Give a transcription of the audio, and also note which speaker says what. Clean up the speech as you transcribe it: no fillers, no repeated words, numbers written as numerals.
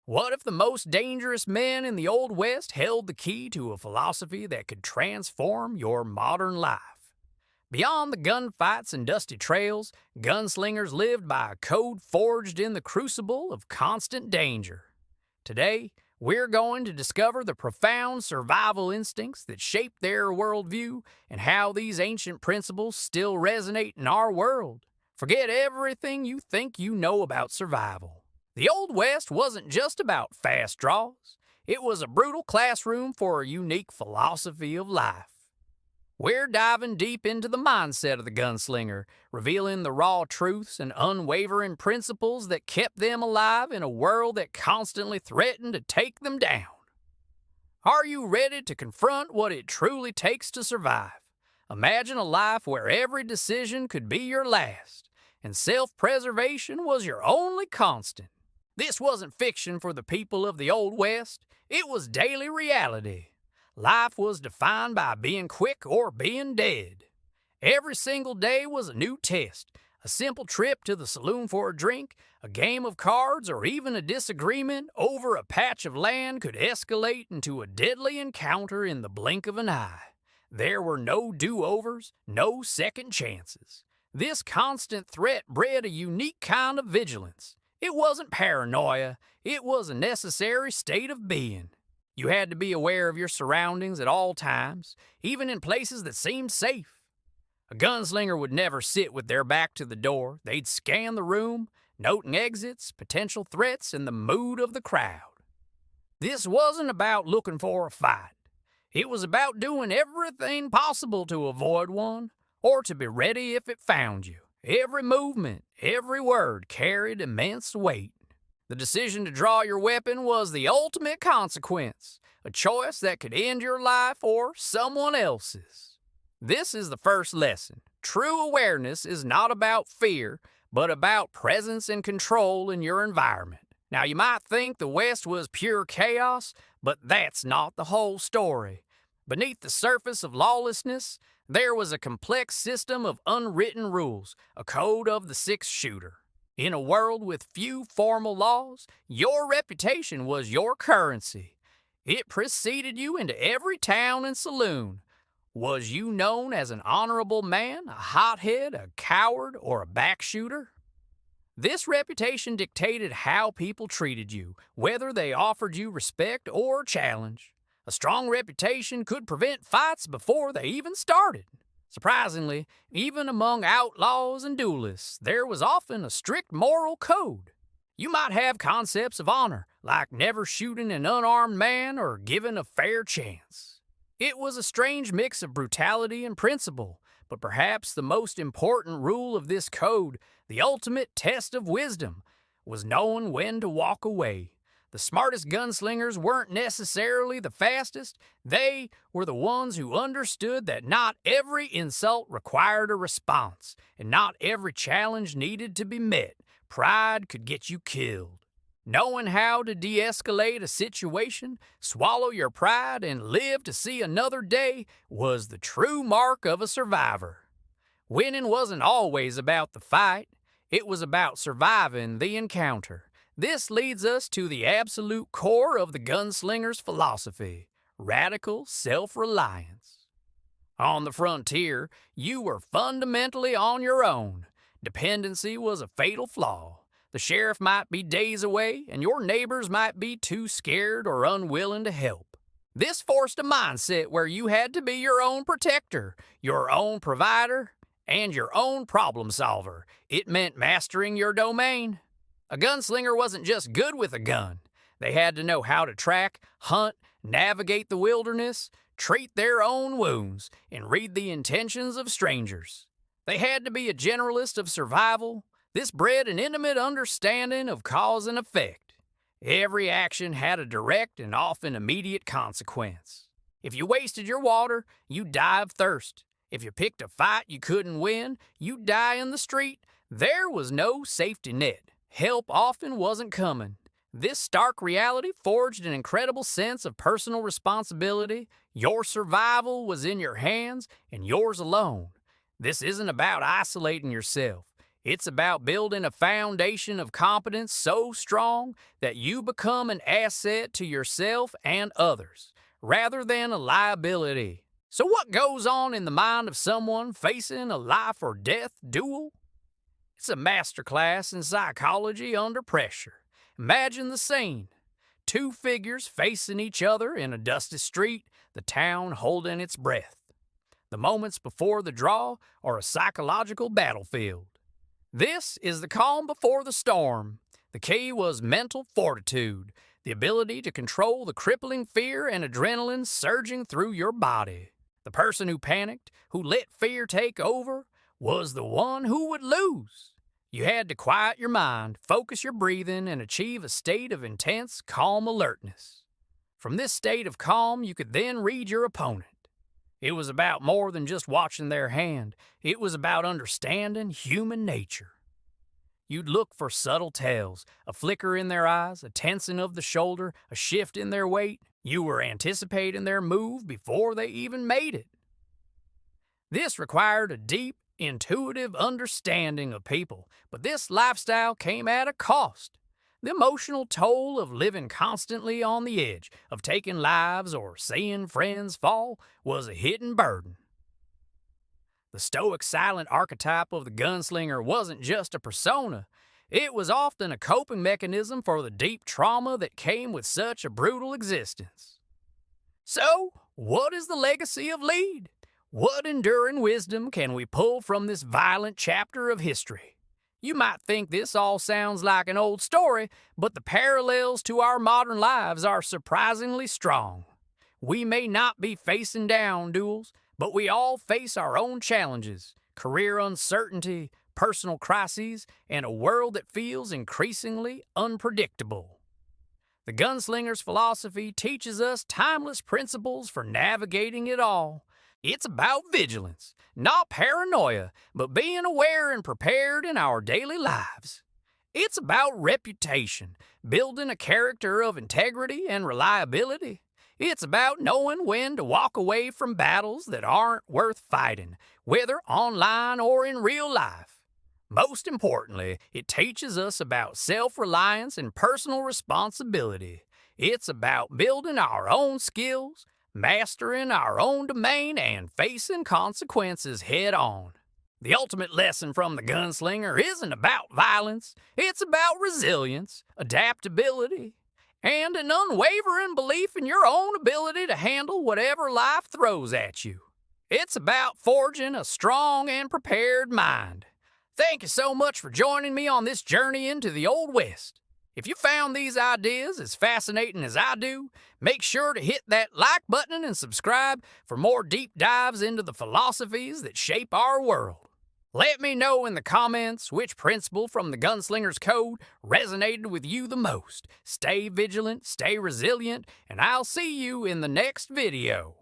Speaker 1: What if the most dangerous men in the Old West held the key to a philosophy that could transform your modern life? Beyond the gunfights and dusty trails, gunslingers lived by a code forged in the crucible of constant danger. Today, we're going to discover the profound survival instincts that shaped their worldview and how these ancient principles still resonate in our world. Forget everything you think you know about survival. The Old West wasn't just about fast draws. It was a brutal classroom for a unique philosophy of life. We're diving deep into the mindset of the gunslinger, revealing the raw truths and unwavering principles that kept them alive in a world that constantly threatened to take them down. Are you ready to confront what it truly takes to survive? Imagine a life where every decision could be your last, and self-preservation was your only constant. This wasn't fiction for the people of the Old West. It was daily reality. Life was defined by being quick or being dead. Every single day was a new test. A simple trip to the saloon for a drink, a game of cards, or even a disagreement over a patch of land could escalate into a deadly encounter in the blink of an eye. There were no do-overs, no second chances. This constant threat bred a unique kind of vigilance. It wasn't paranoia, it was a necessary state of being. You had to be aware of your surroundings at all times, even in places that seemed safe. A gunslinger would never sit with their back to the door. They'd scan the room, noting exits, potential threats, and the mood of the crowd. This wasn't about looking for a fight. It was about doing everything possible to avoid one, or to be ready if it found you. Every movement, every word carried immense weight. The decision to draw your weapon was the ultimate consequence, a choice that could end your life or someone else's. This is the first lesson. True awareness is not about fear, but about presence and control in your environment. Now, you might think the West was pure chaos, but that's not the whole story. Beneath the surface of lawlessness, there was a complex system of unwritten rules, a code of the six-shooter. In a world with few formal laws, your reputation was your currency. It preceded you into every town and saloon. Was you known as an honorable man, a hothead, a coward, or a backshooter? This reputation dictated how people treated you, whether they offered you respect or challenge. A strong reputation could prevent fights before they even started. Surprisingly, even among outlaws and duelists, there was often a strict moral code. You might have concepts of honor, like never shooting an unarmed man or giving a fair chance. It was a strange mix of brutality and principle, but perhaps the most important rule of this code, the ultimate test of wisdom, was knowing when to walk away. The smartest gunslingers weren't necessarily the fastest. They were the ones who understood that not every insult required a response, and not every challenge needed to be met. Pride could get you killed. Knowing how to de-escalate a situation, swallow your pride, and live to see another day was the true mark of a survivor. Winning wasn't always about the fight. It was about surviving the encounter. This leads us to the absolute core of the gunslinger's philosophy: radical self-reliance. On the frontier, you were fundamentally on your own. Dependency was a fatal flaw. The sheriff might be days away, and your neighbors might be too scared or unwilling to help. This forced a mindset where you had to be your own protector, your own provider, and your own problem solver. It meant mastering your domain. A gunslinger wasn't just good with a gun. They had to know how to track, hunt, navigate the wilderness, treat their own wounds, and read the intentions of strangers. They had to be a generalist of survival. This bred an intimate understanding of cause and effect. Every action had a direct and often immediate consequence. If you wasted your water, you'd die of thirst. If you picked a fight you couldn't win, you'd die in the street. There was no safety net. Help often wasn't coming. This stark reality forged an incredible sense of personal responsibility. Your survival was in your hands and yours alone. This isn't about isolating yourself. It's about building a foundation of competence so strong that you become an asset to yourself and others, rather than a liability. So what goes on in the mind of someone facing a life or death duel? It's a masterclass in psychology under pressure. Imagine the scene. Two figures facing each other in a dusty street, the town holding its breath. The moments before the draw are a psychological battlefield. This is the calm before the storm. The key was mental fortitude, the ability to control the crippling fear and adrenaline surging through your body. The person who panicked, who let fear take over, was the one who would lose. You had to quiet your mind, focus your breathing, and achieve a state of intense, calm alertness. From this state of calm, you could then read your opponent. It was about more than just watching their hand. It was about understanding human nature. You'd look for subtle tells, a flicker in their eyes, a tensing of the shoulder, a shift in their weight. You were anticipating their move before they even made it. This required a deep, intuitive understanding of people, but this lifestyle came at a cost. The emotional toll of living constantly on the edge, of taking lives or seeing friends fall, was a hidden burden. The stoic silent archetype of the gunslinger wasn't just a persona. It was often a coping mechanism for the deep trauma that came with such a brutal existence. So, what is the legacy of Lead? What enduring wisdom can we pull from this violent chapter of history? You might think this all sounds like an old story, but the parallels to our modern lives are surprisingly strong. We may not be facing down duels, but we all face our own challenges, career uncertainty, personal crises, and a world that feels increasingly unpredictable. The gunslinger's philosophy teaches us timeless principles for navigating it all. It's about vigilance, not paranoia, but being aware and prepared in our daily lives. It's about reputation, building a character of integrity and reliability. It's about knowing when to walk away from battles that aren't worth fighting, whether online or in real life. Most importantly, it teaches us about self-reliance and personal responsibility. It's about building our own skills, mastering our own domain, and facing consequences head-on. The ultimate lesson from the gunslinger isn't about violence. It's about resilience, adaptability, and an unwavering belief in your own ability to handle whatever life throws at you. It's about forging a strong and prepared mind. Thank you so much for joining me on this journey into the Old West. If you found these ideas as fascinating as I do, make sure to hit that like button and subscribe for more deep dives into the philosophies that shape our world. Let me know in the comments which principle from the Gunslinger's Code resonated with you the most. Stay vigilant, stay resilient, and I'll see you in the next video.